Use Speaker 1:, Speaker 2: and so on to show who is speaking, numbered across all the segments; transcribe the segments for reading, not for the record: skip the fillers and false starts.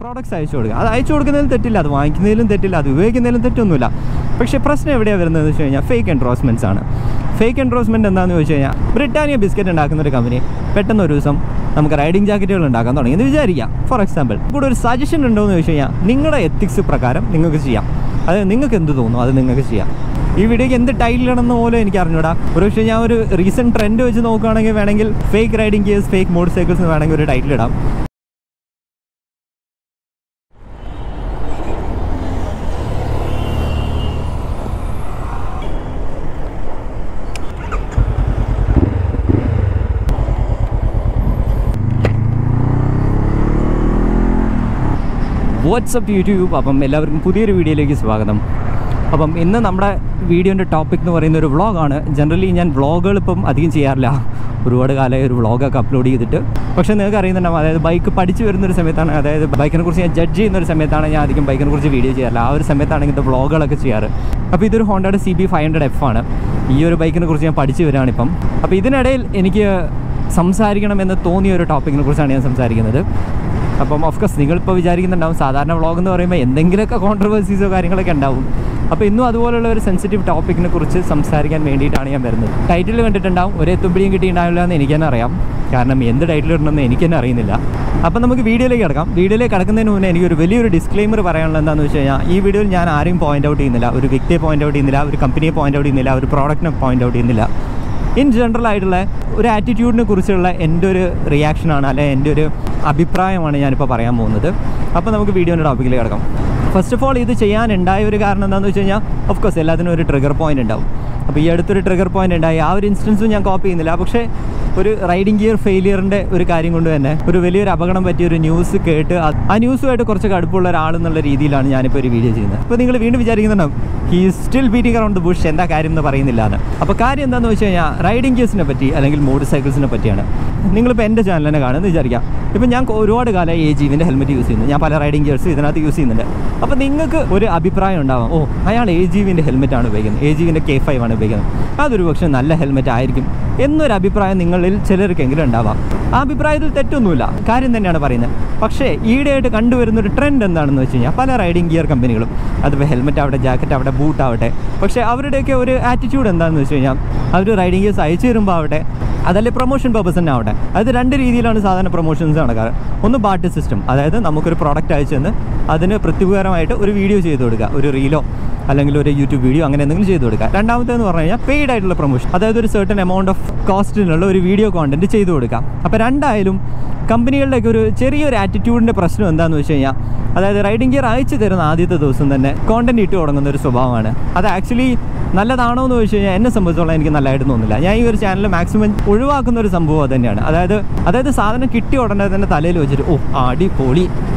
Speaker 1: Products അയച്ചു കൊടുക്കുക. അത് അയച്ചു കൊടുക്കുന്നതിലും തെറ്റില്ല, അത് വാങ്ങിക്കുന്നതിലും തെറ്റില്ല, അത് ഉപയോഗിക്കുന്നതിലും തെറ്റൊന്നുമില്ല. പക്ഷേ പ്രശ്നം എവിടെയാണ് വരുന്നതെന്ന് വെച്ച് കഴിഞ്ഞാൽ ഫേക്ക് എൻഡോഴ്സ്മെൻറ്റ്സ് ആണ്. ഫേക്ക് എൻഡോഴ്സ്മെൻറ്റ് എന്താണെന്ന് വെച്ച് കഴിഞ്ഞാൽ ബ്രിട്ടാനിയ ബിസ്ക്കറ്റ് ഉണ്ടാക്കുന്ന ഒരു കമ്പനി പെട്ടെന്ന് ഒരു ദിവസം നമുക്ക് റൈഡിങ് ജാക്കറ്റുകൾ ഉണ്ടാക്കാൻ തുടങ്ങി എന്ന് വിചാരിക്കാം. ഫോർ എക്സാമ്പിൾ, കൂടെ ഒരു സജഷൻ ഉണ്ടോ എന്ന് ചോദിച്ചു കഴിഞ്ഞാൽ നിങ്ങളുടെ എത്തിക്സ് പ്രകാരം നിങ്ങൾക്ക് ചെയ്യാം. അതായത് നിങ്ങൾക്ക് എന്ത് തോന്നുന്നു അത് നിങ്ങൾക്ക് ചെയ്യാം. ഈ വീഡിയോയ്ക്ക് എന്ത് ടൈറ്റിൽ ഇടണമെന്ന് പോലും എനിക്ക് അറിഞ്ഞൂടാ. ഒരു പക്ഷേ ഞാൻ ഒരു റീസെൻറ്റ് ട്രെൻഡ് വെച്ച് നോക്കുകയാണെങ്കിൽ വേണമെങ്കിൽ fake riding gears, fake motor cycles വേണമെങ്കിൽ ഒരു ടൈറ്റിൽ ഇടാം. WhatsApp YouTube. അപ്പം എല്ലാവർക്കും പുതിയൊരു വീഡിയോയിലേക്ക് സ്വാഗതം. അപ്പം ഇന്ന് നമ്മുടെ വീഡിയോൻ്റെ ടോപ്പിക് എന്ന് പറയുന്ന ഒരു വ്ളോഗാണ്. ജനറലി ഞാൻ വ്ളോഗുകൾ ഇപ്പം അധികം ചെയ്യാറില്ല, ഒരുപാട് കാലമായി ഒരു വ്ളോഗൊക്കെ അപ്ലോഡ് ചെയ്തിട്ട്. പക്ഷേ നിങ്ങൾക്ക് അറിയുന്നുണ്ടാവും, അതായത് ബൈക്ക് പഠിച്ചു വരുന്നൊരു സമയത്താണ്, അതായത് ബൈക്കിനെ കുറിച്ച് ഞാൻ ജഡ്ജ് ചെയ്യുന്നൊരു സമയത്താണ് ഞാൻ അധികം ബൈക്കിനെ കുറിച്ച് വീഡിയോ ചെയ്യാറില്ല. ആ ഒരു സമയത്താണ് ഇങ്ങനത്തെ വ്ളോഗുകളൊക്കെ ചെയ്യാറ്. അപ്പോൾ ഇതൊരു ഹോണ്ടയുടെ CB500F ആണ്. ഈ ഒരു ബൈക്കിനെ കുറിച്ച് ഞാൻ പഠിച്ചു വരികയാണിപ്പം. അപ്പോൾ ഇതിനിടയിൽ എനിക്ക് സംസാരിക്കണമെന്ന് തോന്നിയ ഒരു ടോപ്പിക്കിനെ കുറിച്ചാണ് ഞാൻ സംസാരിക്കുന്നത്. അപ്പം ഓഫ്കോഴ്സ് നിങ്ങളിപ്പോൾ വിചാരിക്കുന്നുണ്ടാവും സാധാരണ വ്ളോഗ് എന്ന് പറയുമ്പോൾ എന്തെങ്കിലുമൊക്കെ കോൺട്രവേഴ്സീസോ കാര്യങ്ങളൊക്കെ ഉണ്ടാവും. അപ്പോൾ ഇന്നും അതുപോലുള്ള ഒരു സെൻസിറ്റീവ് ടോപ്പിക്കിനെ കുറിച്ച് സംസാരിക്കാൻ വേണ്ടിയിട്ടാണ് ഞാൻ വരുന്നത്. ടൈറ്റിൽ കണ്ടിട്ടുണ്ടാവും, ഒരേ തുമ്പിടിയും കിട്ടിയിട്ടുണ്ടാവില്ല എന്ന് എനിക്ക് തന്നെ അറിയാം. കാരണം എന്ത് ടൈറ്റിൽ ഇടണമെന്ന് എനിക്ക് തന്നെ അറിയുന്നില്ല. അപ്പം നമുക്ക് വീഡിയോയിലേക്ക് കിടക്കാം. വീഡിയോയിലേക്ക് കിടക്കുന്നതിന് മുന്നേ എനിക്കൊരു വലിയൊരു ഡിസ്ക്ലെയിമർ പറയാനുള്ളത് എന്താണെന്ന് വെച്ച് കഴിഞ്ഞാൽ, ഈ വീഡിയോയിൽ ഞാൻ ആരെയും പോയിൻ്റ് ഔട്ട് ചെയ്യുന്നില്ല, ഒരു വ്യക്തിയെ പോയിൻ്റ് ഔട്ട് ചെയ്യുന്നില്ല, ഒരു കമ്പനിയെ പോയിൻ്റ് ഔട്ട് ചെയ്യുന്നില്ല, ഒരു പ്രോഡക്റ്റിനെ പോയിൻ്റ് ഔട്ട് ചെയ്യുന്നില്ല. ഇൻ ജനറൽ ആയിട്ടുള്ള ഒരു ആറ്റിറ്റ്യൂഡിനെ കുറിച്ചുള്ള എൻ്റെ ഒരു റിയാക്ഷനാണ്, അല്ലെങ്കിൽ എൻ്റെ ഒരു അഭിപ്രായമാണ് ഞാനിപ്പോൾ പറയാൻ പോകുന്നത്. അപ്പോൾ നമുക്ക് വീഡിയോൻ്റെ ടോപ്പിക്കിൽ കിടക്കാം. ഫസ്റ്റ് ഓഫ് ഓൾ, ഇത് ചെയ്യാനുണ്ടായ ഒരു കാരണം എന്താണെന്ന് വെച്ച് കഴിഞ്ഞാൽ, ഓഫ് കോഴ്സ് എല്ലാത്തിനും ഒരു ട്രിഗർ പോയിൻ്റ് ഉണ്ടാവും. അപ്പോൾ ഈ അടുത്തൊരു ട്രിഗർ പോയിൻ്റ് ഉണ്ടായി. ആ ഒരു ഇൻസ്റ്റൻസും ഞാൻ കോപ്പി ചെയ്യുന്നില്ല. പക്ഷേ ഒരു റൈഡിങ് ഗിയർ ഫെയിലിയറിൻ്റെ ഒരു കാര്യം കൊണ്ട് തന്നെ ഒരു വലിയൊരു അപകടം പറ്റിയ ഒരു ന്യൂസ് കേട്ട് ആ ന്യൂസുമായിട്ട് കുറച്ചൊക്കെ അടുപ്പുള്ള ഒരാളെന്നുള്ള രീതിയിലാണ് ഞാനിപ്പോൾ ഒരു വീഡിയോ ചെയ്യുന്നത്. അപ്പോൾ നിങ്ങൾ വീണ്ടും വിചാരിക്കുന്നുണ്ടാവും he still beating around the bush, എന്താ കാര്യം എന്ന് പറയുന്നില്ല എന്ന്. അപ്പോൾ കാര്യം എന്താണെന്ന് വെച്ച് കഴിഞ്ഞാൽ റൈഡിങ് ഗിയേഴ്സിനെ പറ്റി അല്ലെങ്കിൽ മോട്ടോർ സൈക്കിൾസിനെ പറ്റിയാണ്. നിങ്ങളിപ്പോൾ എൻ്റെ ചാനൽ തന്നെ കാണുമെന്ന് വിചാരിക്കാം. ഇപ്പോൾ ഞാൻ ഒരുപാട് കാലം AGVൻ്റെ ഹെൽമെറ്റ് യൂസ് ചെയ്യുന്നു, ഞാൻ പല റൈഡിങ് ഗിയേഴ്സും ഇതിനകത്ത് യൂസ് ചെയ്യുന്നുണ്ട്. അപ്പോൾ നിങ്ങൾക്ക് ഒരു അഭിപ്രായം ഉണ്ടാവാം, ഓ അയാൾ AGVൻ്റെ ഹെൽമെറ്റാണ് ഉപയോഗിക്കുന്നത്, AGVൻ്റെ K5 ആണ് ഉപയോഗിക്കുന്നത്, അതൊരു പക്ഷേ നല്ല ഹെൽമെറ്റ് ആയിരിക്കും എന്നൊരു അഭിപ്രായം നിങ്ങളിൽ ചിലർക്കെങ്കിലും ഉണ്ടാവാം. ആ അഭിപ്രായത്തിൽ തെറ്റൊന്നുമില്ല, കാര്യം തന്നെയാണ് പറയുന്നത്. പക്ഷേ ഈയിടെയായിട്ട് കണ്ടുവരുന്നൊരു ട്രെൻഡ് എന്താണെന്ന് വെച്ച് കഴിഞ്ഞാൽ, പല റൈഡിങ് ഗിയർ കമ്പനികളും, അതിപ്പോൾ ഹെൽമെറ്റ് ആവട്ടെ, ജാക്കറ്റ് ആവട്ടെ, ബൂട്ട് ആവട്ടെ, പക്ഷേ അവരുടെയൊക്കെ ഒരു ആറ്റിറ്റ്യൂഡ് എന്താണെന്ന് വെച്ച് കഴിഞ്ഞാൽ, അവർ റൈഡിങ് ഗിയേഴ്സ് അയച്ചു തരുമ്പോൾ ആവട്ടെ, അതല്ലേ പ്രൊമോഷൻ പർപ്പസ് തന്നെ ആവട്ടെ, അത് രണ്ട് രീതിയിലാണ് സാധാരണ പ്രൊമോഷൻസ് നടക്കാറ്. ഒന്ന് ബാർട്ടർ സിസ്റ്റം, അതായത് നമുക്കൊരു പ്രോഡക്റ്റ് അയച്ചു തന്ന് അതിന് പ്രത്യുപകാരമായിട്ട് ഒരു വീഡിയോ ചെയ്ത് കൊടുക്കുക, ഒരു റീലോ അല്ലെങ്കിൽ ഒരു യൂട്യൂബ് വീഡിയോ അങ്ങനെ എന്തെങ്കിലും ചെയ്ത് കൊടുക്കുക. രണ്ടാമത്തേന്ന് പറഞ്ഞു കഴിഞ്ഞാൽ പെയ്ഡ് ആയിട്ടുള്ള പ്രൊമോഷൻ, അതായത് ഒരു സർട്ടൻ എമൗണ്ട് ഓഫ് കോസ്റ്റിനുള്ള ഒരു വീഡിയോ കോണ്ടന്റ് ചെയ്ത് കൊടുക്കാം. അപ്പോൾ രണ്ടായാലും കമ്പനികളുടെയൊക്കെ ഒരു ചെറിയൊരു ആറ്റിറ്റ്യൂഡിൻ്റെ പ്രശ്നം എന്താണെന്ന് വെച്ച് കഴിഞ്ഞാൽ, അതായത് റൈഡിങ് ഗിയർ അയച്ചു തരുന്ന ആദ്യത്തെ ദിവസം തന്നെ കോണ്ടന്റ് ഇട്ട് തുടങ്ങുന്ന ഒരു സ്വഭാവമാണ്. അത് ആക്ച്വലി നല്ലതാണോ എന്ന് ചോദിച്ചു കഴിഞ്ഞാൽ എന്നെ സംബന്ധിച്ചോളം എനിക്ക് നല്ലതായിട്ട് തോന്നുന്നില്ല. ഞാൻ ഈ ഒരു ചാനൽ മാക്സിമം ഒഴിവാക്കുന്ന ഒരു സംഭവം തന്നെയാണ്. അതായത് സാധനം കിട്ടിയ ഉടനെ തന്നെ തലയിൽ വെച്ചിട്ട് ഓ അടിപൊളി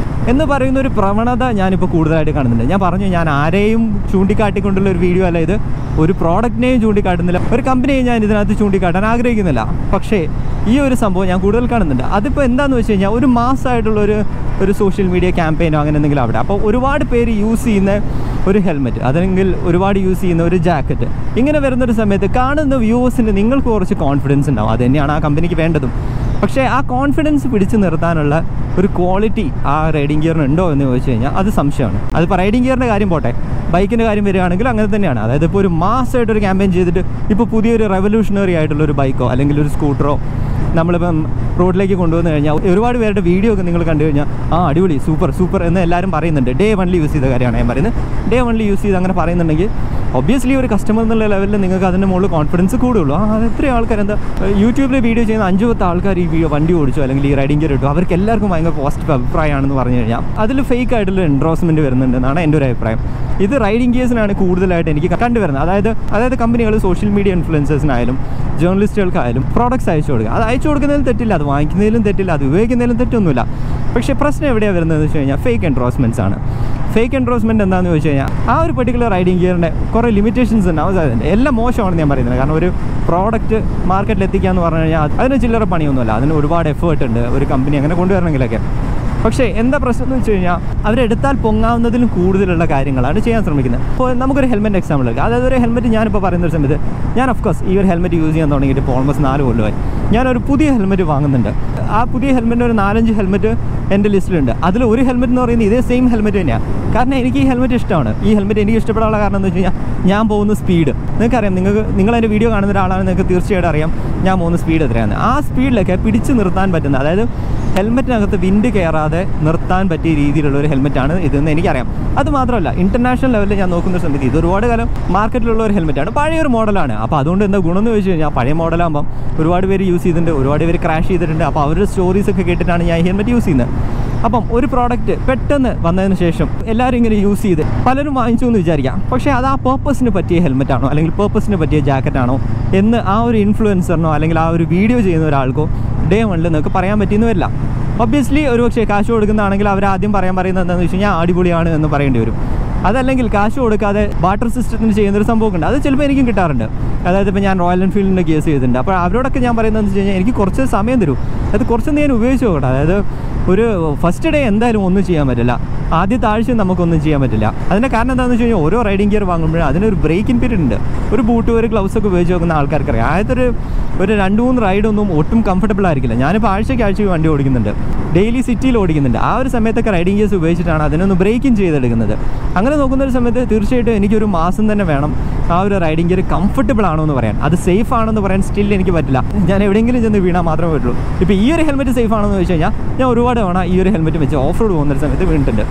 Speaker 1: എന്ന് പറയുന്ന ഒരു പ്രവണത ഞാനിപ്പോൾ കൂടുതലായിട്ട് കാണുന്നുണ്ട്. ഞാൻ പറഞ്ഞു, ഞാൻ ആരെയും ചൂണ്ടിക്കാട്ടിക്കൊണ്ടുള്ള ഒരു വീഡിയോ അല്ല ഇത്, ഒരു പ്രോഡക്റ്റിനെയും ചൂണ്ടിക്കാട്ടുന്നില്ല, ഒരു കമ്പനിയെയും ഞാൻ ഇതിനകത്ത് ചൂണ്ടിക്കാട്ടാൻ ആഗ്രഹിക്കുന്നില്ല. പക്ഷേ ഈ ഒരു സംഭവം ഞാൻ കൂടുതൽ കാണുന്നുണ്ട്. അതിപ്പോൾ എന്താണെന്ന് വെച്ച് കഴിഞ്ഞാൽ, ഒരു മാസമായിട്ടുള്ള ഒരു സോഷ്യൽ മീഡിയ ക്യാമ്പയിനോ അങ്ങനെ എന്തെങ്കിലും അവിടെ, അപ്പോൾ ഒരുപാട് പേര് യൂസ് ചെയ്യുന്ന ഒരു ഹെൽമെറ്റ്, അല്ലെങ്കിൽ ഒരുപാട് യൂസ് ചെയ്യുന്ന ഒരു ജാക്കറ്റ്, ഇങ്ങനെ വരുന്നൊരു സമയത്ത് കാണുന്ന വ്യൂവേഴ്സിന് നിങ്ങൾക്ക് കുറച്ച് കോൺഫിഡൻസ് ഉണ്ടാവും. അത് തന്നെയാണ് ആ കമ്പനിക്ക് വേണ്ടതും. പക്ഷേ ആ കോൺഫിഡൻസ് പിടിച്ചു നിർത്താനുള്ള ഒരു ക്വാളിറ്റി ആ റൈഡിങ് ഗിയറിന് ഉണ്ടോ എന്ന് ചോദിച്ചു കഴിഞ്ഞാൽ അത് സംശയമാണ്. അതിപ്പോൾ റൈഡിങ് ഗിയറിൻ്റെ കാര്യം പോട്ടെ, ബൈക്കിൻ്റെ കാര്യം വരികയാണെങ്കിൽ അങ്ങനെ തന്നെയാണ്. അതായത് ഇപ്പോൾ ഒരു മാസമായിട്ടൊരു ക്യാമ്പയിൻ ചെയ്തിട്ട് ഇപ്പോൾ പുതിയൊരു റെവല്യൂഷണറി ആയിട്ടുള്ളൊരു ബൈക്കോ അല്ലെങ്കിൽ ഒരു സ്കൂട്ടറോ നമ്മളിപ്പം റോഡിലേക്ക് കൊണ്ടുവന്നു കഴിഞ്ഞാൽ ഒരുപാട് പേരുടെ വീഡിയോ ഒക്കെ നിങ്ങൾ കണ്ടു കഴിഞ്ഞാൽ അടിപൊളി സൂപ്പർ എന്ന് എല്ലാവരും പറയുന്നുണ്ട്. ഡേ 1 യൂസ് ചെയ്ത കാര്യമാണ് ഞാൻ പറയുന്നത്. ഡേ 1 യൂസ് ചെയ്ത് അങ്ങനെ പറയുന്നുണ്ടെങ്കിൽ ഒബ്വിയസ്ലി ഒരു കസ്റ്റമർ എന്നുള്ള ലെവലിൽ നിങ്ങൾക്ക് അതിൻ്റെ മുകളിൽ കോൺഫിഡൻസ് കൂടുള്ളൂ. എത്രയും ആൾക്കാർ എന്താ യൂട്യൂബിൽ വീഡിയോ ചെയ്യുന്ന 5-10 ആൾക്കാർ ഈ വണ്ടി ഓടിച്ചു അല്ലെങ്കിൽ ഈ റൈഡിങ് ഗിയർ ഇട്ടു, അവർക്ക് എല്ലാവർക്കും ഭയങ്കര പോസിറ്റീവ് അഭിപ്രായമാണെന്ന് പറഞ്ഞു കഴിഞ്ഞാൽ അതിൽ ഫേക്ക് ആയിട്ടുള്ള എൻഡോഴ്സ്മെൻറ്റ് വരുന്നുണ്ടെന്നാണ് എൻ്റെ ഒരു അഭിപ്രായം. ഇത് റൈഡിങ് ഗിയേഴ്സിനാണ് കൂടുതലായിട്ട് എനിക്ക് കണ്ടുവരുന്നത്. അതായത് കമ്പനികൾ സോഷ്യൽ മീഡിയ ഇൻഫ്ലുവൻസേഴ്സിനായാലും ജേർണലിസ്റ്റുകൾക്കായാലും പ്രോഡക്റ്റ്സ് അയച്ചു കൊടുക്കുക. അത് അയച്ചു കൊടുക്കുന്നതിലും തെറ്റില്ല, അത് വാങ്ങിക്കുന്നതിലും തെറ്റില്ല, അത് ഉപയോഗിക്കുന്നതിലും തെറ്റൊന്നുമില്ല. പക്ഷേ പ്രശ്നം എവിടെയാണ് വരുന്നതെന്ന് വെച്ച് കഴിഞ്ഞാൽ ഫേക്ക് എൻഡോഴ്സ്മെൻറ്റ്സ് ആണ്. ഫേക്ക് എൻഡോഴ്സ്മെൻറ്റ് എന്താണെന്ന് വെച്ച് കഴിഞ്ഞാൽ, ആ ഒരു പെർട്ടിക്കുലർ റൈഡിങ് ഗിയറിൻ്റെ കുറേ ലിമിറ്റേഷൻസ് ഉണ്ടാവും. എല്ലാം മോശമാണെന്ന് ഞാൻ പറയുന്നത്. കാരണം ഒരു പ്രോഡക്റ്റ് മാർക്കറ്റിൽ എത്തിക്കുക എന്ന് പറഞ്ഞു കഴിഞ്ഞാൽ അതിന് ചില്ലറ പണിയൊന്നുമല്ല, അതിന് ഒരുപാട് എഫേർട്ട് ഉണ്ട് ഒരു കമ്പനി അങ്ങനെ കൊണ്ടുവരണമെങ്കിലൊക്കെ. പക്ഷേ എന്താ പ്രശ്നം എന്ന് വെച്ച് കഴിഞ്ഞാൽ, അവരെടുത്താൽ പൊങ്ങാവുന്നതിലും കൂടുതലുള്ള കാര്യങ്ങളാണ് ചെയ്യാൻ ശ്രമിക്കുന്നത്. അപ്പോൾ നമുക്കൊരു ഹെൽമെറ്റ് എക്സാമ്പിൾ എടുക്കാം. അതായത് ഒരു ഹെൽമെറ്റ് ഞാനിപ്പോൾ പറയുന്ന ഒരു സമയത്ത്, ഞാൻ ഓഫ് കോഴ്സ് ഈ ഒരു ഹെൽമെറ്റ് യൂസ് ചെയ്യാൻ തുടങ്ങിയിട്ട് ഇപ്പോൾ ഓൾമോസ്റ്റ് 4 കൊല്ലമായി. ഞാനൊരു പുതിയ ഹെൽമെറ്റ് വാങ്ങുന്നുണ്ട്. ആ പുതിയ ഹെൽമെറ്റിന് ഒരു 4-5 ഹെൽമെറ്റ് എൻ്റെ ലിസ്റ്റിലുണ്ട്. അതിൽ ഒരു ഹെൽമെറ്റ് എന്ന് പറയുന്നത് ഇതേ സെയിം ഹെൽമെറ്റ് തന്നെയാണ്. കാരണം എനിക്ക് ഈ ഹെൽമെറ്റ് ഇഷ്ടമാണ്. ഈ ഹെൽമെറ്റ് എനിക്ക് ഇഷ്ടപ്പെടാനുള്ള കാരണം എന്ന് വെച്ച് കഴിഞ്ഞാൽ ഞാൻ പോകുന്ന സ്പീഡ് നിങ്ങൾക്കറിയാം. നിങ്ങളതിൻ്റെ വീഡിയോ കാണുന്ന ഒരാളാണ്, നിങ്ങൾക്ക് തീർച്ചയായിട്ടും അറിയാം ഞാൻ പോകുന്ന സ്പീഡ് എത്രയാണ്. ആ സ്പീഡിലൊക്കെ പിടിച്ച് നിർത്താൻ പറ്റുന്ന, അതായത് ഹെൽമെറ്റിനകത്ത് വിൻഡ് കയറാതെ നിർത്താൻ പറ്റിയ രീതിയിലുള്ള ഒരു ഹെൽമെറ്റാണ് ഇതെന്ന് എനിക്കറിയാം. അത് മാത്രമല്ല, ഇൻ്റർനാഷണൽ ലെവലിൽ ഞാൻ നോക്കുന്ന സമയത്ത് ഇത് ഒരുപാട് കാലം മാർക്കറ്റിലുള്ള ഒരു ഹെൽമെറ്റാണ്. പഴയൊരു മോഡലാണ്. അപ്പോൾ അതുകൊണ്ട് എന്താ ഗുണമെന്ന് ചോദിച്ചു കഴിഞ്ഞാൽ, പഴയ മോഡലാകുമ്പം ഒരുപാട് പേര് യൂസ് ചെയ്തിട്ടുണ്ട്, ഒരുപാട് പേര് ക്രാഷ് ചെയ്തിട്ടുണ്ട്. അപ്പോൾ അവരുടെ സ്റ്റോറീസൊക്കെ കേട്ടിട്ടാണ് ഞാൻ ഈ ഹെൽമെറ്റ് യൂസ് ചെയ്യുന്നത്. അപ്പം ഒരു പ്രോഡക്റ്റ് പെട്ടെന്ന് വന്നതിന് ശേഷം എല്ലാവരും ഇങ്ങനെ യൂസ് ചെയ്ത് പലരും വാങ്ങിച്ചു എന്ന് വിചാരിക്കാം. പക്ഷേ അത് ആ പേർപ്പസിന് പറ്റിയ ഹെൽമെറ്റാണോ അല്ലെങ്കിൽ പേർപ്പസിന് പറ്റിയ ജാക്കറ്റാണോ എന്ന് ആ ഒരു ഇൻഫ്ലുവൻസറിനോ അല്ലെങ്കിൽ ആ ഒരു വീഡിയോ ചെയ്യുന്ന ഒരാൾക്കോ ഡേ വണ്ണിൽ നിങ്ങൾക്ക് പറയാൻ പറ്റിയെന്ന് വരില്ല. ഒബ്വിയസ്ലി ഒരു പക്ഷേ കാശ് കൊടുക്കുന്നതാണെങ്കിൽ അവർ ആദ്യം പറയുന്നത് എന്താണെന്ന് വെച്ച് കഴിഞ്ഞാൽ അടിപൊളിയാണ് എന്ന് പറയേണ്ടി വരും. അതല്ലെങ്കിൽ കാശ് കൊടുക്കാതെ ബാർട്ടർ സിസ്റ്റത്തിന് ചെയ്യുന്നൊരു സംഭവമുണ്ട്. അത് ചിലപ്പോൾ എനിക്കും കിട്ടാറുണ്ട്. അതായത് ഇപ്പോൾ ഞാൻ റോയൽ എൻഫീൽഡിൻ്റെ കേസ് ചെയ്തിട്ടുണ്ട്. അപ്പോൾ അവരോടൊക്കെ ഞാൻ പറയുന്നതെന്ന് വെച്ച് കഴിഞ്ഞാൽ എനിക്ക് കുറച്ച് സമയം തരും, അത് കുറച്ചൊന്നും ഞാൻ ഉപയോഗിച്ച് നോക്കട്ടെ. അതായത് ഒരു ഫസ്റ്റ് ഡേ എന്തായാലും ഒന്നും ചെയ്യാൻ പറ്റില്ല, ആദ്യത്തെ ആഴ്ച നമുക്കൊന്നും ചെയ്യാൻ പറ്റില്ല. അതിൻ്റെ കാരണം എന്താണെന്ന് വെച്ച് കഴിഞ്ഞാൽ ഓരോ റൈഡിങ് ഗിയർ വാങ്ങുമ്പോഴും അതിനൊരു ബ്രേക്കിംഗ് പീരീഡ് ഉണ്ട്. ഒരു ബൂട്ട് ഒരു ഗ്ലൗസൊക്കെ ഉപയോഗിച്ച് നോക്കുന്ന ആൾക്കാർക്കറിയാം. ആദ്യത്തെ ഒരു 2-3 റൈഡൊന്നും ഒട്ടും കംഫർട്ടബിൾ ആയിരിക്കില്ല. ഞാനിപ്പോൾ ആഴ്ചയ്ക്ക് വണ്ടി ഓടിക്കുന്നുണ്ട്, ഡെയിലി സിറ്റിയിൽ ഓടിക്കുന്നുണ്ട്. ആ ഒരു സമയത്തൊക്കെ റൈഡിങ് ഗിയേഴ്സ് ഉപയോഗിച്ചിട്ടാണ് അതിനൊന്ന് ബ്രേക്കിംഗ് ചെയ്തെടുക്കുന്നത്. അങ്ങനെ നോക്കുന്നൊരു സമയത്ത് തീർച്ചയായിട്ടും എനിക്കൊരു മാസം തന്നെ വേണം ആ ഒരു റൈഡിങ് ഗിയർ കംഫർട്ടബിൾ ആണോ എന്ന് പറയാൻ. അത് സേഫ് ആണെന്ന് പറയാൻ സ്റ്റിൽ എനിക്ക് പറ്റില്ല. ഞാൻ എവിടെയെങ്കിലും ചെന്ന് വീണാൽ മാത്രമേ പറ്റുള്ളൂ. ഇപ്പോൾ ഈ ഒരു ഹെൽമെറ്റ് സേഫ് ആണെന്ന് ചോദിച്ചു കഴിഞ്ഞാൽ ഞാൻ ഒരുപാട് തവണ ഈ ഒരു ഹെൽമെറ്റ് വെച്ച് ഓഫ് റോഡ് പോകുന്നൊരു സമയത്ത് വീണിട്ടുണ്ട്.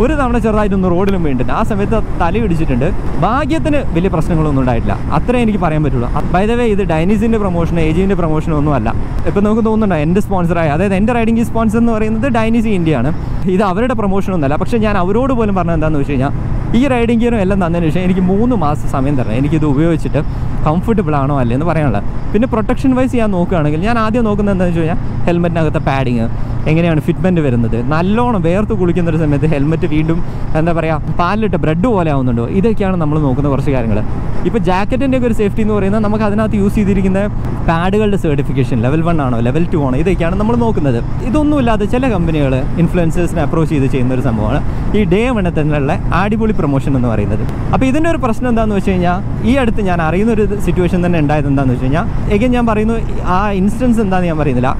Speaker 1: ഒരു തവണ ചെറുതായിട്ടൊന്ന് റോഡിലും വീണിട്ടുണ്ട്. ആ സമയത്ത് തലയിടിച്ചിട്ടുണ്ട്. ഭാഗ്യത്തിന് വലിയ പ്രശ്നങ്ങളൊന്നും ഉണ്ടായിട്ടില്ല. അത്രേ എനിക്ക് പറയാൻ പറ്റുള്ളൂ. ബൈ ദ വേ, ഇത് ഡൈനീസിൻ്റെ പ്രൊമോഷനോ ഏജിൻ്റെ പ്രൊമോഷനോ ഒന്നും അല്ല. ഇപ്പം നമുക്ക് തോന്നുന്നുണ്ടോ എൻ്റെ സ്പോൺസറായ, അതായത് എൻ്റെ റൈഡിംഗ് സ്പോൺസർ എന്ന് പറയുന്നത് ഡൈനീസ് ഇന്ത്യയാണ്. ഇത് അവരുടെ പ്രൊമോഷനൊന്നുമല്ല. പക്ഷേ ഞാൻ അവരോട് പോലും പറഞ്ഞത് എന്താണെന്ന് വെച്ച് കഴിഞ്ഞാൽ, ഈ റൈഡിംഗ് ഗിയറും എല്ലാം തന്നതിന് ശേഷം എനിക്ക് 3 മാസം സമയം തരണം എനിക്കിത് ഉപയോഗിച്ചിട്ട് കംഫർട്ടബിൾ ആണോ അല്ലേ എന്ന് പറയാനുള്ളത്. പിന്നെ പ്രൊട്ടക്ഷൻ വൈസ് ഞാൻ നോക്കുകയാണെങ്കിൽ ഞാൻ ആദ്യം നോക്കുന്നത് എന്താണെന്ന് വെച്ച് കഴിഞ്ഞാൽ ഹെൽമെറ്റിനകത്തെ പാഡിങ് എങ്ങനെയാണ് ഫിറ്റ്മെൻറ്റ് വരുന്നത്, നല്ലോണം വേർത്ത് കുളിക്കുന്നൊരു സമയത്ത് ഹെൽമെറ്റ് വീണ്ടും എന്താ പറയുക പാലിലിട്ട് ബ്രെഡ് പോലെ ആവുന്നുണ്ടോ, ഇതൊക്കെയാണ് നമ്മൾ നോക്കുന്ന കുറച്ച് കാര്യങ്ങൾ. ഇപ്പോൾ ജാക്കറ്റിൻ്റെ ഒക്കെ ഒരു സേഫ്റ്റി എന്ന് പറയുന്നത് നമുക്ക് അതിനകത്ത് യൂസ് ചെയ്തിരിക്കുന്ന പാഡുകളുടെ സർട്ടിഫിക്കേഷൻ ലെവൽ 1 ആണോ ലെവൽ 2 ആണോ, ഇതൊക്കെയാണ് നമ്മൾ നോക്കുന്നത്. ഇതൊന്നുമില്ലാതെ ചില കമ്പനികൾ ഇൻഫ്ലുവൻസേഴ്സിനെ അപ്രോച്ച് ചെയ്ത് ചെയ്യുന്ന ഒരു സംഭവമാണ് ഈ ഡേ വണ്ണിൽ തന്നെയുള്ള അടിപൊളി പ്രൊമോഷൻ എന്ന് പറയുന്നത്. അപ്പോൾ ഇതിൻ്റെ ഒരു പ്രശ്നം എന്താണെന്ന് വെച്ച് കഴിഞ്ഞാൽ, ഈ അടുത്ത് ഞാൻ അറിയുന്നൊരു സിറ്റുവേഷൻ തന്നെ ഉണ്ടായത് എന്താണെന്ന് വെച്ച് കഴിഞ്ഞാൽ, എഗൈൻ ഞാൻ പറയുന്നു, ആ ഇൻസ്റ്റൻസ് എന്താണെന്ന് ഞാൻ പറയുന്നില്ല,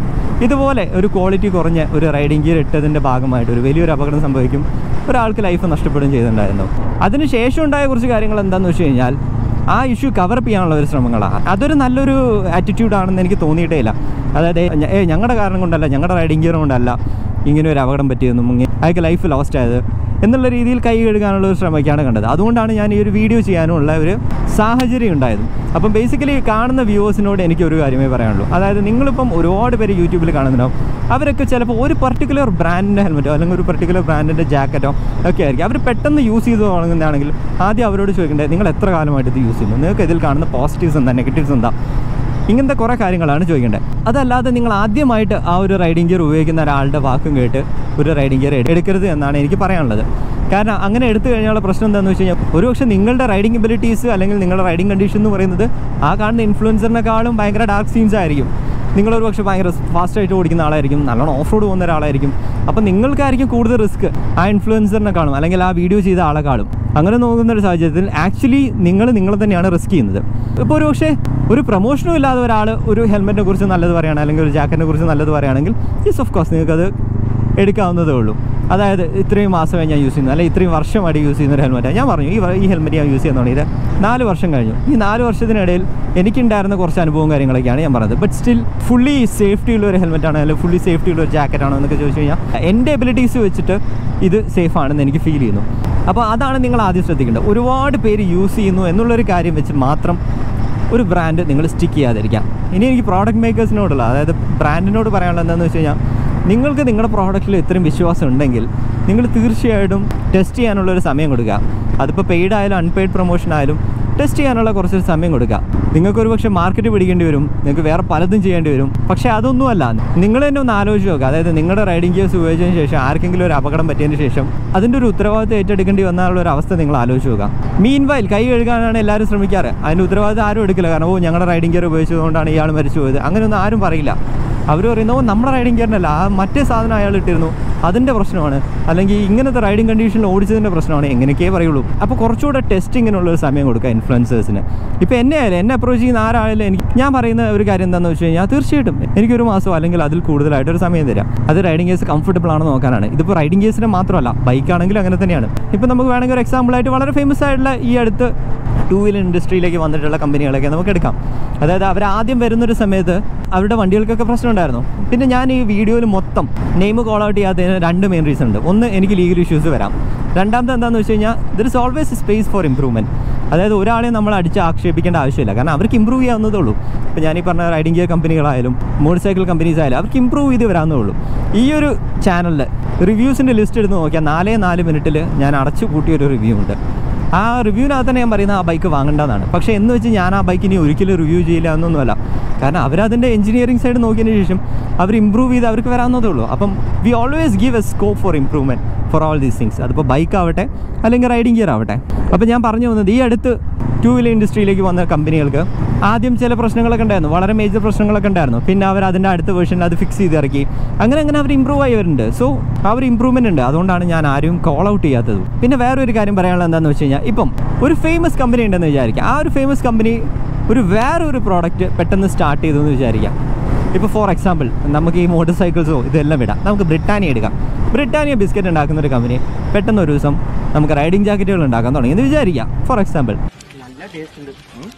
Speaker 1: ഇതുപോലെ ഒരു ക്വാളിറ്റി കുറഞ്ഞ ഒരു റൈഡിംഗ് ഗിയർ ഇട്ടതിൻ്റെ ഭാഗമായിട്ട് ഒരു വലിയൊരു അപകടം സംഭവിക്കും, ഒരാൾക്ക് ലൈഫ് നഷ്ടപ്പെടുകയും ചെയ്തിട്ടുണ്ടായിരുന്നു. അതിന് ശേഷം ഉണ്ടായ കുറച്ച് കാര്യങ്ങൾ എന്താണെന്ന് വെച്ച് കഴിഞ്ഞാൽ, ആ ഇഷ്യൂ കവറപ്പ് ചെയ്യാനുള്ള ഒരു ശ്രമങ്ങളാണ്. അതൊരു നല്ലൊരു ആറ്റിറ്റ്യൂഡാണെന്ന് എനിക്ക് തോന്നിയിട്ടേ ഇല്ല. അതായത് ഞങ്ങളുടെ കാരണം കൊണ്ടല്ല, ഞങ്ങളുടെ റൈഡിംഗ് ഗിയർ കൊണ്ടല്ല ഇങ്ങനെ ഒരു അപകടം പറ്റിയെന്നും അയാൾക്ക് ലൈഫ് ലോസ്റ്റ് ആയത് എന്നുള്ള രീതിയിൽ കൈ കഴുകാനുള്ള ഒരു ശ്രമമൊക്കെയാണ് കണ്ടത്. അതുകൊണ്ടാണ് ഞാൻ ഈ ഒരു വീഡിയോ ചെയ്യാനുള്ള ഒരു സാഹചര്യം ഉണ്ടായത്. അപ്പം ബേസിക്കലി കാണുന്ന വ്യൂവേഴ്സിനോട് എനിക്കൊരു കാര്യമേ പറയാനുള്ളൂ. അതായത് നിങ്ങളിപ്പം ഒരുപാട് പേര് യൂട്യൂബിൽ കാണുന്നുണ്ടാവും, അവരൊക്കെ ചിലപ്പോൾ ഒരു പർട്ടിക്കുലർ ബ്രാൻഡിൻ്റെ ഹെൽമെറ്റോ അല്ലെങ്കിൽ ഒരു പർട്ടിക്കുലർ ബ്രാൻഡിൻ്റെ ജാക്കറ്റോ ഒക്കെ ആയിരിക്കും അവർ പെട്ടെന്ന് യൂസ് ചെയ്ത് തുടങ്ങുന്നതാണെങ്കിൽ ആദ്യം അവരോട് ചോദിക്കേണ്ടത്, നിങ്ങൾ എത്ര കാലമായിട്ട് ഇത് യൂസ് ചെയ്യുന്നു, നിങ്ങൾക്ക് ഇതിൽ കാണുന്ന പോസിറ്റീവ്സ് എന്താ നെഗറ്റീവ്സ് എന്താ, ഇങ്ങനത്തെ കുറേ കാര്യങ്ങളാണ് ചോദിക്കേണ്ടത്. അതല്ലാതെ നിങ്ങൾ ആദ്യമായിട്ട് ആ ഒരു റൈഡിംഗ് ഗിയർ ഉപയോഗിക്കുന്ന ഒരാളുടെ വാക്കും കേട്ട് ഒരു റൈഡിംഗ് ഗിയർ എടുക്കരുത് എന്നാണ് എനിക്ക് പറയാനുള്ളത്. കാരണം അങ്ങനെ എടുത്തു കഴിഞ്ഞാലുള്ള പ്രശ്നം എന്താണെന്ന് വെച്ച് കഴിഞ്ഞാൽ, ഒരുപക്ഷെ നിങ്ങളുടെ റൈഡിംഗ് എബിലിറ്റീസ് അല്ലെങ്കിൽ നിങ്ങളുടെ റൈഡിംഗ് കണ്ടീഷൻ എന്ന് പറയുന്നത് ആ കാണുന്ന ഇൻഫ്ലുവൻസറിനെക്കാളും ഭയങ്കര ഡാർക്ക് സീൻസ് ആയിരിക്കും. നിങ്ങളൊരു പക്ഷേ ഭയങ്കര ഫാസ്റ്റായിട്ട് ഓടിക്കുന്ന ആളായിരിക്കും, നല്ലോണം ഓഫ് റോഡ് പോകുന്ന ഒരാളായിരിക്കും. അപ്പോൾ നിങ്ങൾക്കായിരിക്കും കൂടുതൽ റിസ്ക് ആ ഇൻഫ്ലുവൻസറിനെ കാണും അല്ലെങ്കിൽ ആ വീഡിയോ ചെയ്ത ആളെ കാണും. അങ്ങനെ നോക്കുന്ന ഒരു സാഹചര്യത്തിൽ ആക്ച്വലി നിങ്ങളെ തന്നെയാണ് റിസ്ക് ചെയ്യുന്നത്. ഇപ്പോൾ ഒരു പക്ഷേ ഒരു പ്രൊമോഷനും ഇല്ലാതെ ഒരാൾ ഒരു ഹെൽമെറ്റിനെ കുറിച്ച് നല്ലത് പറയുകയാണ് അല്ലെങ്കിൽ ഒരു ജാക്കറ്റിനെ കുറിച്ച് നല്ലത് പറയുകയാണെങ്കിൽ യെസ് ഓഫ് കോഴ്സ് നിങ്ങൾക്കത് എടുക്കാവുന്നതേ ഉള്ളൂ. അതായത് ഇത്രയും മാസമായി ഞാൻ യൂസ് ചെയ്യുന്നത്, അല്ലെങ്കിൽ ഇത്രയും വർഷമായിട്ട് യൂസ് ചെയ്യുന്ന ഒരു ഹെൽമെറ്റാണ്. ഞാൻ പറഞ്ഞു ഈ ഹെൽമെറ്റ് ഞാൻ യൂസ് ചെയ്യാൻ തുടങ്ങിയത് 4 വർഷം കഴിഞ്ഞു. ഈ 4 വർഷത്തിനിടയിൽ എനിക്കുണ്ടായിരുന്ന കുറച്ച് അനുഭവവും കാര്യങ്ങളൊക്കെയാണ് ഞാൻ പറഞ്ഞത്. ബട്ട് സ്റ്റിൽ ഫുള്ളി സേഫ്റ്റി ഉള്ള ഒരു ഹെൽമെറ്റാണോ അല്ലെങ്കിൽ ഫുള്ളി സേഫ്റ്റി ഉള്ള ഒരു ജാക്കറ്റാണോ എന്നൊക്കെ ചോദിച്ചു കഴിഞ്ഞാൽ എൻ്റെ എബിലിറ്റീസ് വെച്ചിട്ട് ഇത് സേഫ് ആണെന്ന് എനിക്ക് ഫീൽ ചെയ്യുന്നു. അപ്പോൾ അതാണ് നിങ്ങൾ ആദ്യം ശ്രദ്ധിക്കേണ്ടത്. ഒരുപാട് പേര് യൂസ് ചെയ്യുന്നു എന്നുള്ളൊരു കാര്യം വെച്ച് മാത്രം ഒരു ബ്രാൻഡ് നിങ്ങൾ സ്റ്റിക്ക് ചെയ്യാതിരിക്കാം. ഇനി എനിക്ക് പ്രോഡക്റ്റ് മേക്കേഴ്സിനോടുള്ള, അതായത് ബ്രാൻഡിനോട് പറയാനുള്ളത് എന്താണെന്ന് വെച്ച് കഴിഞ്ഞാൽ, നിങ്ങൾക്ക് നിങ്ങളുടെ പ്രോഡക്റ്റിൽ ഇത്രയും വിശ്വാസം ഉണ്ടെങ്കിൽ നിങ്ങൾ തീർച്ചയായിട്ടും ടെസ്റ്റ് ചെയ്യാനുള്ളൊരു സമയം കൊടുക്കുക. അതിപ്പോൾ പെയ്ഡ് ആയാലും അൺപെയ്ഡ് പ്രൊമോഷൻ ആയാലും ടെസ്റ്റ് ചെയ്യാനുള്ള കുറച്ചൊരു സമയം കൊടുക്കുക. നിങ്ങൾക്കൊരു പക്ഷേ മാർക്കറ്റ് പിടിക്കേണ്ടി വരും, നിങ്ങൾക്ക് വേറെ പലതും ചെയ്യേണ്ടി വരും. പക്ഷേ അതൊന്നുമല്ല, നിങ്ങൾ തന്നെ ഒന്ന് ആലോചിച്ച് നോക്കുക. അതായത് നിങ്ങളുടെ റൈഡിംഗ് ഗിയേഴ്സ് ഉപയോഗിച്ചതിന് ശേഷം ആർക്കെങ്കിലും ഒരു അപകടം പറ്റിയതിന് ശേഷം അതിൻ്റെ ഒരു ഉത്തരവാദിത്തം ഏറ്റെടുക്കേണ്ടി വന്നാലുള്ള ഒരു അവസ്ഥ നിങ്ങൾ ആലോചിച്ച് നോക്കുക. മീൻ വൈൽ കൈ കഴുകാനാണ് എല്ലാവരും ശ്രമിക്കാറ്. അതിൻ്റെ ഉത്തരവാദിത്തം ആരും എടുക്കില്ല. കാരണം ഞങ്ങളുടെ റൈഡിംഗ് ഗിയർ ഉപയോഗിച്ചതുകൊണ്ടാണ് ഇയാൾ മരിച്ചു പോയത്, അങ്ങനെയൊന്നും ആരും പറയില്ല. അവർ പറയുന്നത് നമ്മുടെ റൈഡിങ് ഗിയറിനല്ല, ആ മറ്റേ സാധനം അയാൾ ഇട്ടിരുന്നു, അതിൻ്റെ പ്രശ്നമാണ്, അല്ലെങ്കിൽ ഇങ്ങനത്തെ റൈഡിങ് കണ്ടീഷനിൽ ഓടിച്ചതിൻ്റെ പ്രശ്നമാണ്, എങ്ങനെയൊക്കെ പറയുള്ളൂ. അപ്പോൾ കുറച്ചുകൂടെ ടെസ്റ്റിങ്ങിനുള്ളൊരു സമയം കൊടുക്കുക ഇൻഫ്ലുവൻസേഴ്സിന്. ഇപ്പോൾ എന്നെ അപ്രോച്ച് ചെയ്യുന്ന ആരായാലും ഞാൻ പറയുന്ന ഒരു കാര്യം എന്താണെന്ന് വെച്ച് കഴിഞ്ഞാൽ തീർച്ചയായിട്ടും എനിക്കൊരു മാസം അല്ലെങ്കിൽ അതിൽ കൂടുതലായിട്ടൊരു സമയം തരാം. അത് റൈഡിങ് ഗിയേഴ്സ് കംഫർട്ടബിൾ ആണെന്ന് നോക്കാനാണ്. ഇതിപ്പോൾ റൈഡിങ് ഗിയേഴ്സിന് മാത്രമല്ല, ബൈക്കാണെങ്കിലും അങ്ങനെ തന്നെയാണ്. ഇപ്പോൾ നമുക്ക് വേണമെങ്കിൽ ഒരു എക്സാമ്പിളായിട്ട് വളരെ ഫേമസ് ആയിട്ടുള്ള ഈ അടുത്ത് 2 വീലർ ഇൻഡസ്ട്രിയിലേക്ക് വന്നിട്ടുള്ള കമ്പനികളൊക്കെ നമുക്ക് എടുക്കാം. അതായത് അവർ ആദ്യം വരുന്നൊരു സമയത്ത് അവരുടെ വണ്ടികൾക്കൊക്കെ പ്രശ്നം ഉണ്ടായിരുന്നു. പിന്നെ ഞാൻ ഈ വീഡിയോയിൽ മൊത്തം നെയിം കോൾ ഔട്ട് ചെയ്യാത്തതിന് 2 മെയിൻ റീസൺ ഉണ്ട്. ഒന്ന്, എനിക്ക് ലീഗൽ ഇഷ്യൂസ് വരാം. രണ്ടാമത്തെ എന്താണെന്ന് വെച്ച് കഴിഞ്ഞാൽ there is always space four improvement. അതായത് ഒരാളെ നമ്മൾ അടിച്ച് ആക്ഷേപിക്കേണ്ട ആവശ്യമില്ല, കാരണം അവർക്ക് ഇമ്പ്രൂവ് ചെയ്യാവുന്നതേ ഉള്ളൂ. ഇപ്പോൾ ഞാനീ പറഞ്ഞ റൈഡിംഗ് ഗിയർ കമ്പനികളായാലും മോട്ടോർ സൈക്കിൾ കമ്പനീസ് ആയാലും അവർക്ക് ഇമ്പ്രൂവ് ചെയ്ത് വരാവുന്നേ ഉള്ളൂ. ഈ ഒരു ചാനലിൽ റിവ്യൂസിൻ്റെ ലിസ്റ്റ് എടുത്ത് നോക്കിയാൽ 4 മിനിറ്റിൽ ഞാൻ അടച്ചു കൂട്ടിയൊരു റിവ്യൂ ഉണ്ട്. ആ റിവ്യൂവിനകത്ത് തന്നെ ഞാൻ പറയുന്നത് ആ ബൈക്ക് വാങ്ങേണ്ടതാണ്. പക്ഷേ എന്ന് വെച്ച് ഞാൻ ആ ബൈക്ക് ഇനി ഒരിക്കലും റിവ്യൂ ചെയ്യില്ല എന്നൊന്നുമല്ല. കാരണം അവരതിൻ്റെ എഞ്ചിനീയറിംഗ് സൈഡ് നോക്കിയതിന് ശേഷം അവർ ഇമ്പ്രൂവ് ചെയ്ത് അവർക്ക് വരാവുന്നതേ ഉള്ളൂ. അപ്പം we always give A scope for improvement for all these things. അതിപ്പോൾ ബൈക്ക് ആവട്ടെ അല്ലെങ്കിൽ റൈഡിംഗ് ഗിയർ ആവട്ടെ. അപ്പോൾ ഞാൻ പറഞ്ഞു വന്നത് ഈ അടുത്ത് 2 വീലർ ഇൻഡസ്ട്രിയിലേക്ക് വന്ന കമ്പനികൾക്ക് ആദ്യം ചില പ്രശ്നങ്ങളൊക്കെ ഉണ്ടായിരുന്നു, വളരെ മേജർ പ്രശ്നങ്ങളൊക്കെ ഉണ്ടായിരുന്നു. പിന്നെ അവർ അതിൻ്റെ അടുത്ത വേർഷനിൽ അത് ഫിക്സ് ചെയ്ത് ഇറക്കി. അങ്ങനെ അവർ ഇമ്പ്രൂവ് ആയി വരുന്നുണ്ട്. സോ ആ ഒരു ഇമ്പ്രൂവ്മെൻ്റ് ഉണ്ട്. അതുകൊണ്ടാണ് ഞാൻ ആരും കോൾ ഔട്ട് ചെയ്യാത്തത്. പിന്നെ വേറൊരു കാര്യം പറയാനുള്ളത് എന്താണെന്ന് വെച്ച് കഴിഞ്ഞാൽ, ഇപ്പം ഒരു ഫേമസ് കമ്പനി ഉണ്ടെന്ന് വിചാരിക്കുക. ആ ഒരു ഫേമസ് കമ്പനി വേറൊരു പ്രോഡക്റ്റ് പെട്ടെന്ന് സ്റ്റാർട്ട് ചെയ്തു എന്ന് വിചാരിക്കാം. ഇപ്പോൾ ഫോർ എക്സാമ്പിൾ നമുക്ക് ഈ മോട്ടോർ സൈക്കിൾസോ ഇതെല്ലാം വിടാം. നമുക്ക് ബ്രിട്ടാനിയ എടുക്കാം. ബ്രിട്ടാനിയ ബിസ്ക്കറ്റ് ഉണ്ടാക്കുന്ന ഒരു കമ്പനി പെട്ടെന്ന് ഒരു ദിവസം നമുക്ക് റൈഡിംഗ് ജാക്കറ്റുകൾ ഉണ്ടാക്കാൻ തുടങ്ങി എന്ന് വിചാരിക്കാം. ഫോർ എക്സാമ്പിൾ,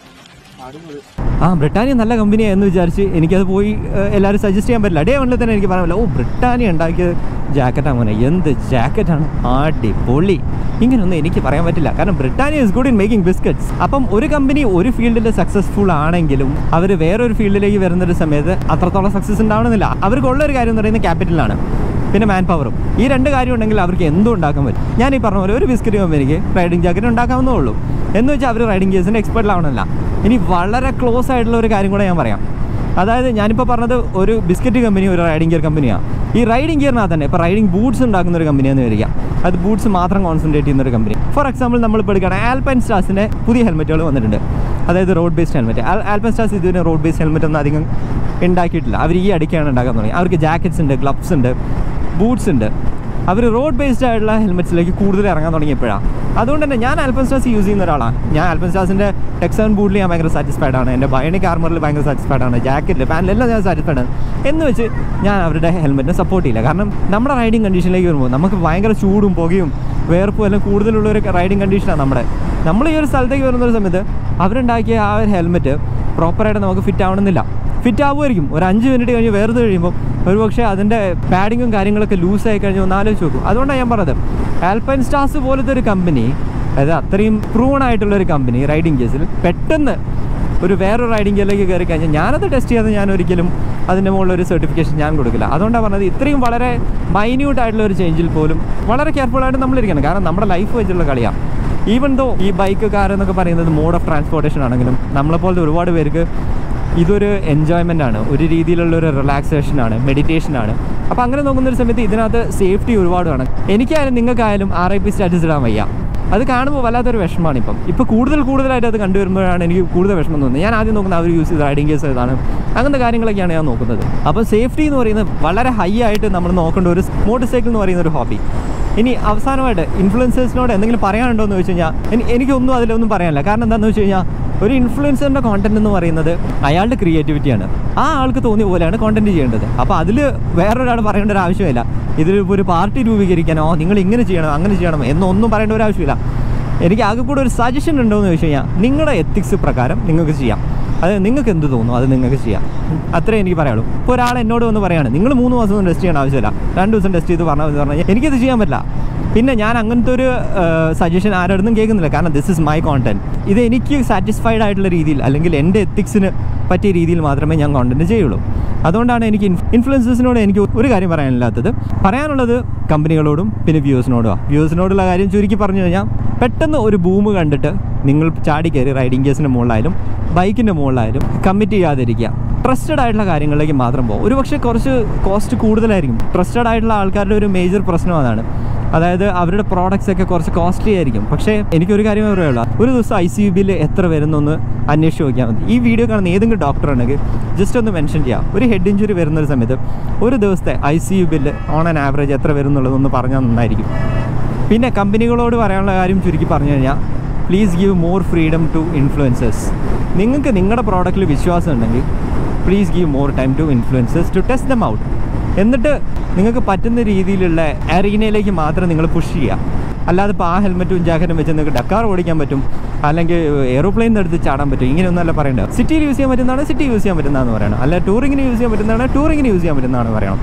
Speaker 1: ബ്രിട്ടാനിയ നല്ല കമ്പനിയാണ് എന്ന് വിചാരിച്ച് എനിക്കത് പോയി എല്ലാവരും സജസ്റ്റ് ചെയ്യാൻ പറ്റില്ല. ഡേ 1 തന്നെ എനിക്ക് പറയാൻ പറ്റില്ല, ബ്രിട്ടാനിയ ഉണ്ടാക്കിയ ജാക്കറ്റാണ് മോനെ, എന്ത് ജാക്കറ്റാണ്, അടിപൊളി, ഇങ്ങനെയൊന്നും എനിക്ക് പറയാൻ പറ്റില്ല. കാരണം Britannia is good in making biscuits. അപ്പം ഒരു കമ്പനി ഒരു ഫീൽഡിൽ സക്സസ്ഫുൾ ആണെങ്കിലും അവർ വേറൊരു ഫീൽഡിലേക്ക് വരുന്നൊരു സമയത്ത് അത്രത്തോളം സക്സസ് ഉണ്ടാവണമെന്നില്ല. അവർക്കുള്ളൊരു കാര്യം എന്ന് പറയുന്നത് ക്യാപിറ്റലാണ്, പിന്നെ മാൻ പവറും. ഈ 2 കാര്യം ഉണ്ടെങ്കിൽ അവർക്ക് എന്തും ഉണ്ടാക്കാൻ പറ്റും. ഞാൻ ഈ പറഞ്ഞ പോലെ ഒരു ബിസ്ക്കറ്റ് കമ്പനിക്ക് റൈഡിംഗ് ജാക്കറ്റ് ഉണ്ടാക്കാവുന്നേ ഉള്ളൂ. എന്ന് വെച്ചാൽ അവർ റൈഡിംഗ് ഗിയേഴ്സിൻ്റെ എക്സ്പെർട്ടിലാവണമല്ല. ഇനി വളരെ ക്ലോസ് ആയിട്ടുള്ള ഒരു കാര്യം കൂടെ ഞാൻ പറയാം. അതായത് ഞാനിപ്പോൾ പറഞ്ഞത് ഒരു ബിസ്ക്കറ്റ് കമ്പനി ഒരു റൈഡിംഗ് ഗിയർ കമ്പനിയാണ്. ഈ റൈഡിംഗ് ഗിയറിനകത്ത് തന്നെ ഇപ്പോൾ റൈഡിംഗ് ബൂട്ട്സ് ഉണ്ടാക്കുന്ന ഒരു കമ്പനിയാണെന്ന് വരിക. അത് ബൂട്ട്സ് മാത്രം കോൺസെൻട്രേറ്റ് ചെയ്യുന്ന ഒരു കമ്പനി. ഫോർ എക്സാമ്പിൾ നമ്മളിപ്പോൾ എടുക്കുകയാണെങ്കിൽ ആൽപൈൻ സ്റ്റാർസിൻ്റെ പുതിയ ഹെൽമെറ്റുകൾ വന്നിട്ടുണ്ട്. അതായത് road based helmet. Alpine stars ഇതുവരെ റോഡ് ബേസ്ഡ് ഹെൽമെറ്റ് ഒന്നും അധികം ഉണ്ടാക്കിയിട്ടില്ല. അവർ ഈ ഇടയ്ക്കാണ് ഉണ്ടാക്കാൻ തുടങ്ങി. അവർക്ക് ജാക്കറ്റ്സ് ഉണ്ട്, ഗ്ലബ്സ് ഉണ്ട്, ബൂട്ട്സ് ഉണ്ട്. അവർ റോഡ് ബേസ്ഡ് ആയിട്ടുള്ള ഹെൽമെറ്റ്സിലേക്ക് കൂടുതൽ ഇറങ്ങാൻ തുടങ്ങിയപ്പോഴാണ്. അതുകൊണ്ട് തന്നെ ഞാൻ ആൽപൈൻ സ്റ്റാർസ് യൂസ് ചെയ്യുന്ന ഒരാളാണ്. ഞാൻ ആൽപൈൻ സ്റ്റാർസിൻ്റെ ടെക്സൺ ബൂട്ടിൽ ഞാൻ ഭയങ്കര സാറ്റിസ്ഫൈഡ് ആണ്. എൻ്റെ ബയോണിക് ആർമറിൽ ഭയങ്കര സാറ്റിസ്ഫൈഡ് ആണ്. ജാക്കറ്റിൽ, പാനിലെല്ലാം ഞാൻ സാറ്റിസ്ഫൈഡ് ആണ്. എന്ന് വെച്ച് ഞാൻ അവരുടെ ഹെൽമെറ്റിനെ സപ്പോർട്ട് ചെയ്യില്ല. കാരണം നമ്മുടെ റൈഡിങ് കണ്ടീഷനിലേക്ക് വരുമ്പോൾ നമുക്ക് ഭയങ്കര ചൂടും പുകയും വേർപ്പും എല്ലാം കൂടുതലുള്ളൊരു റൈഡിങ് കണ്ടീഷനാണ് നമ്മൾ ഈ ഒരു സ്ഥലത്തേക്ക് വരുന്നൊരു സമയത്ത് അവരുണ്ടാക്കിയ ആ ഒരു ഹെൽമെറ്റ് പ്രോപ്പറായിട്ട് നമുക്ക് ഫിറ്റ് ആവണമെന്നില്ല. ഫിറ്റ് ആവുമായിരിക്കും, ഒരു 5 മിനിറ്റ് കഴിഞ്ഞ് വേർത് കഴിയുമ്പോൾ ഒരുപക്ഷെ അതിൻ്റെ പാഡിങ്ങും കാര്യങ്ങളൊക്കെ ലൂസായി കഴിഞ്ഞ് ഒന്ന് ആലോചിച്ച് നോക്കും. അതുകൊണ്ടാണ് ഞാൻ പറഞ്ഞത് ആൽപൈൻ സ്റ്റാർസ് പോലത്തെ ഒരു കമ്പനി, അതായത് അത്രയും പ്രൂവൺ ആയിട്ടുള്ളൊരു കമ്പനി റൈഡിംഗ് കേസിൽ പെട്ടെന്ന് വേറൊരു റൈഡിംഗ് ഗിയറിലേക്ക് കയറി കഴിഞ്ഞാൽ ഞാനത് ടെസ്റ്റ് ചെയ്യാതെ ഞാൻ ഒരിക്കലും അതിൻ്റെ മുകളിലൊരു സർട്ടിഫിക്കേഷൻ ഞാൻ കൊടുക്കില്ല. അതുകൊണ്ടാണ് പറഞ്ഞത് ഇത്രയും വളരെ മൈന്യൂട്ട് ആയിട്ടുള്ള ഒരു ചേഞ്ചിൽ പോലും വളരെ കെയർഫുള്ളായിട്ട് നമ്മളിരിക്കണം. കാരണം നമ്മുടെ ലൈഫ് വെച്ചുള്ള കളിയാണ്. ഈവൻ ദോ ഈ ബൈക്ക് കാരെന്നൊക്കെ പറയുന്നത് മോഡ് ഓഫ് ട്രാൻസ്പോർട്ടേഷൻ ആണെങ്കിലും നമ്മളെപ്പോലത്തെ ഒരുപാട് പേർക്ക് ഇതൊരു എൻജോയ്മെൻ്റ് ആണ്, ഒരു രീതിയിലുള്ളൊരു റിലാക്സേഷനാണ്, മെഡിറ്റേഷനാണ്. അപ്പോൾ അങ്ങനെ നോക്കുന്നൊരു സമയത്ത് ഇതിനകത്ത് സേഫ്റ്റി ഒരുപാട് വേണം. എനിക്കായാലും നിങ്ങൾക്കായാലും RIP സ്റ്റാറ്റസ് ഇടാൻ വയ്യ. അത് കാണുമ്പോൾ വല്ലാത്തൊരു വിഷമമാണ്. ഇപ്പോൾ കൂടുതലായിട്ട് അത് കണ്ടുവരുമ്പോഴാണ് എനിക്ക് കൂടുതൽ വിഷമം തോന്നുന്നത്. ഞാൻ ആദ്യം നോക്കുന്നത് അവർ യൂസ് ചെയ്ത റൈഡിംഗ് ഗിയേഴ്സ് ഏതാണ്, അങ്ങനത്തെ കാര്യങ്ങളൊക്കെയാണ് ഞാൻ നോക്കുന്നത്. അപ്പോൾ സേഫ്റ്റി എന്ന് പറയുന്നത് വളരെ ഹൈ ആയിട്ട് നമ്മൾ നോക്കേണ്ട ഒരു മോട്ടോർ സൈക്കിൾ എന്ന് പറയുന്ന ഒരു ഹോബി. ഇനി അവസാനമായിട്ട് ഇൻഫ്ലുവൻസേഴ്സിനോട് എന്തെങ്കിലും പറയാനുണ്ടോ എന്ന് വെച്ച് കഴിഞ്ഞാൽ എനിക്കൊന്നും അതിലൊന്നും പറയാനില്ല. കാരണം എന്താണെന്ന് വെച്ച് കഴിഞ്ഞാൽ ഒരു ഇൻഫ്ലുവൻസറിൻ്റെ കോണ്ടന്റ് എന്ന് പറയുന്നത് അയാളുടെ ക്രിയേറ്റിവിറ്റിയാണ്. ആ ആൾക്ക് തോന്നിയ പോലെയാണ് കോണ്ടന്റ് ചെയ്യേണ്ടത്. അപ്പോൾ അതിൽ വേറൊരാൾ പറയേണ്ട ഒരു ആവശ്യമില്ല. ഇതിൽ ഒരു പാർട്ടി രൂപീകരിക്കാനോ നിങ്ങൾ ഇങ്ങനെ ചെയ്യണം അങ്ങനെ ചെയ്യണം എന്നൊന്നും പറയേണ്ട ഒരു ആവശ്യമില്ല. എനിക്ക് ആകെ കൂടെ ഒരു സജഷൻ ഉണ്ടോ എന്ന് ചോദിച്ചു കഴിഞ്ഞാൽ നിങ്ങളുടെ എത്തിക്സ് പ്രകാരം നിങ്ങൾക്ക് ചെയ്യാം. അത് നിങ്ങൾക്ക് എന്ത് തോന്നുന്നു അത് നിങ്ങൾക്ക് ചെയ്യാം. അത്രേ എനിക്ക് പറയുള്ളൂ. ഇപ്പോൾ ഒരാൾ എന്നോട് വന്ന് പറയുകയാണ് നിങ്ങൾ 3 മാസം ഒന്നും ടെസ്റ്റ് ചെയ്യേണ്ട ആവശ്യമില്ല, 2 ദിവസം ടെസ്റ്റ് ചെയ്ത് പറഞ്ഞാൽ എനിക്കത് ചെയ്യാൻ പറ്റില്ല. പിന്നെ ഞാൻ അങ്ങനത്തെ ഒരു സജഷൻ ആരോടൊന്നും കേൾക്കുന്നില്ല. കാരണം ദിസ് ഇസ് മൈ കോണ്ടന്റ്. ഇത് എനിക്ക് സാറ്റിസ്ഫൈഡ് ആയിട്ടുള്ള രീതിയിൽ അല്ലെങ്കിൽ എൻ്റെ എത്തിക്സിന് പറ്റിയ രീതിയിൽ മാത്രമേ ഞാൻ കോണ്ടന്റ് ചെയ്യുള്ളൂ. അതുകൊണ്ടാണ് എനിക്ക് ഇൻഫ്ലുവൻസേഴ്സിനോട് എനിക്ക് ഒരു കാര്യം പറയാനുള്ളത് കമ്പനികളോടും പിന്നെ വ്യൂവേഴ്സിനോടുള്ള കാര്യം ചുരുക്കി പറഞ്ഞു കഴിഞ്ഞാൽ പെട്ടെന്ന് ഒരു ബൂം കണ്ടിട്ട് നിങ്ങൾ ചാടിക്കയറി റൈഡിംഗ് ഗിയേഴ്സിൻ്റെ മുകളിലായാലും ബൈക്കിൻ്റെ മുകളിലായാലും കമ്മിറ്റ് ചെയ്യാതിരിക്കുക. ട്രസ്റ്റഡ് ആയിട്ടുള്ള കാര്യങ്ങളിലേക്ക് മാത്രം പോകും. ഒരുപക്ഷെ കുറച്ച് കോസ്റ്റ് കൂടുതലായിരിക്കും. ട്രസ്റ്റഡ് ആയിട്ടുള്ള ആൾക്കാരുടെ ഒരു മേജർ പ്രശ്നം അതാണ്. അതായത് അവരുടെ പ്രോഡക്റ്റ്സ് ഒക്കെ കുറച്ച് കോസ്റ്റ്ലി ആയിരിക്കും. പക്ഷേ എനിക്കൊരു കാര്യം പറയുള്ളൂ, ഒരു ദിവസം ICU ബില്ല് എത്ര വരുന്നൊന്ന് അന്വേഷിച്ച് നോക്കിയാൽ മതി. ഈ വീഡിയോ കാണുന്ന ഏതെങ്കിലും ഡോക്ടർ ഉണ്ടെങ്കിൽ ജസ്റ്റ് ഒന്ന് മെൻഷൻ ചെയ്യാം. ഒരു ഹെഡ് ഇഞ്ചുറി വരുന്നൊരു സമയത്ത് ഒരു ദിവസത്തെ ICU bill on an average എത്ര വരുന്നുള്ളതൊന്ന് പറഞ്ഞാൽ നന്നായിരിക്കും. പിന്നെ കമ്പനികളോട് പറയാനുള്ള കാര്യം ചുരുക്കി പറഞ്ഞു കഴിഞ്ഞാൽ, please give more freedom to influencers. നിങ്ങൾക്ക് നിങ്ങളുടെ പ്രോഡക്റ്റിൽ വിശ്വാസം ഉണ്ടെങ്കിൽ please give more time to influencers to test them out. എന്നിട്ട് നിങ്ങൾക്ക് പറ്റുന്ന രീതിയിലുള്ള അരീനയിലേക്ക് മാത്രം നിങ്ങൾ പുഷ് ചെയ്യുക. അല്ലാതെ ഇപ്പോൾ ആ ഹെൽമെറ്റും ജാക്കറ്റും വെച്ച് നിങ്ങൾക്ക് ഡക്കാർ ഓടിക്കാൻ പറ്റും, അല്ലെങ്കിൽ എയ്റോപ്ലെയിൻ എടുത്ത് ചാടാൻ പറ്റും, ഇങ്ങനെയൊന്നുമല്ല പറയേണ്ടത്. സിറ്റിയിൽ യൂസ് ചെയ്യാൻ പറ്റുന്നതാണ് സിറ്റി യൂസ് ചെയ്യാൻ പറ്റുന്നതെന്ന് പറയണം. അല്ല ടൂറിങ്ങിന് യൂസ് ചെയ്യാൻ പറ്റുന്നതാണ് ടൂറിങ്ങിന് യൂസ് ചെയ്യാൻ പറ്റുന്നതാണ് പറയണം.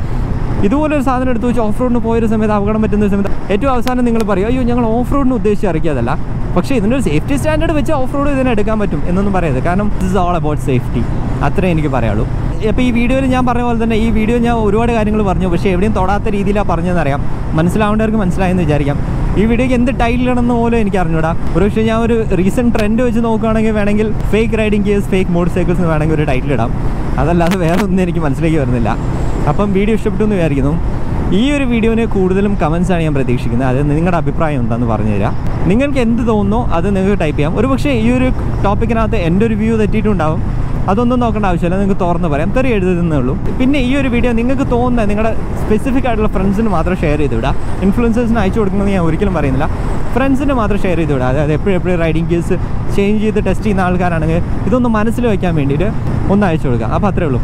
Speaker 1: ഇതുപോലൊരു സാധനം എടുത്ത് വെച്ച് ഓഫ് റോഡിന് പോയൊരു സമയത്ത് അപകടം പറ്റുന്ന ഒരു സമയത്ത് ഏറ്റവും അവസാനം നിങ്ങൾ പറയും, അയ്യോ ഞങ്ങൾ ഓഫ് റോഡിന് ഉദ്ദേശിച്ച് ഇറക്കിയതല്ല, പക്ഷേ ഇതിൻ്റെ ഒരു safety standard which off road ഇതിനെ എടുക്കാൻ പറ്റും എന്നൊന്നും പറയരുത്. കാരണം this is all about safety. അത്രേ എനിക്ക് പറയാനുള്ളൂ. അപ്പോൾ ഈ വീഡിയോയിൽ ഞാൻ പറഞ്ഞ പോലെ തന്നെ ഈ വീഡിയോ ഞാൻ ഒരുപാട് കാര്യങ്ങൾ പറഞ്ഞു, പക്ഷേ എവിടെയും തൊടാത്ത രീതിയിലാണ് പറഞ്ഞതെന്നറിയാം. മനസ്സിലാവേണ്ടവർക്ക് മനസ്സിലായെന്ന് വിചാരിക്കാം. ഈ വീഡിയോയ്ക്ക് എന്ത് ടൈറ്റിലിടണമെന്ന് പോലും എനിക്ക് അറിഞ്ഞൂടാ. ഒരു പക്ഷേ ഞാൻ ഒരു റീസെൻറ്റ് ട്രെൻഡ് വെച്ച് നോക്കുകയാണെങ്കിൽ വേണമെങ്കിൽ fake riding case, fake motor cycles എന്ന് വേണമെങ്കിൽ ഒരു ടൈറ്റിലിടാം. അതല്ലാതെ വേറെ ഒന്നും എനിക്ക് മനസ്സിലേക്ക് വരുന്നില്ല. അപ്പം വീഡിയോ ഇഷ്ടപ്പെട്ടു എന്ന് വിചാരിക്കുന്നു. ഈ ഒരു വീഡിയോന് കൂടുതലും കമൻസാണ് ഞാൻ പ്രതീക്ഷിക്കുന്നത്. അത് നിങ്ങളുടെ അഭിപ്രായം എന്താണെന്ന് പറഞ്ഞു തരാം. നിങ്ങൾക്ക് എന്ത് തോന്നുന്നോ അത് നിങ്ങൾക്ക് ടൈപ്പ് ചെയ്യാം. ഒരു പക്ഷേ ഈ ഒരു ടോപ്പിക്കിനകത്ത് എൻ്റെ ഒരു വ്യൂ തെറ്റിയിട്ടുണ്ടാവും. അതൊന്നും നോക്കേണ്ട ആവശ്യമില്ല, നിങ്ങൾക്ക് തുറന്ന് പറയാം, തെറി എഴുതുന്നേ ഉള്ളൂ. പിന്നെ ഈ ഒരു വീഡിയോ നിങ്ങൾക്ക് തോന്നുന്ന നിങ്ങളുടെ സ്പെസിഫിക് ആയിട്ടുള്ള ഫ്രണ്ട്സിന് മാത്രം ഷെയർ ചെയ്ത് വിടുക. ഇൻഫ്ലുവൻസേഴ്സിന് അയച്ചു കൊടുക്കുന്നത് ഞാൻ ഒരിക്കലും പറയുന്നില്ല, ഫ്രണ്ട്സിന് മാത്രം ഷെയർ ചെയ്ത് വിടുക. അതായത് എപ്പോഴും റൈഡിങ് കേസ് ചേഞ്ച് ചെയ്ത് ടെസ്റ്റ് ചെയ്യുന്ന ആൾക്കാരാണെങ്കിൽ ഇതൊന്ന് മനസ്സിൽ വയ്ക്കാൻ വേണ്ടിയിട്ട് ഒന്ന് അയച്ചു കൊടുക്കുക. അപ്പോൾ അത്രേ ഉള്ളൂ.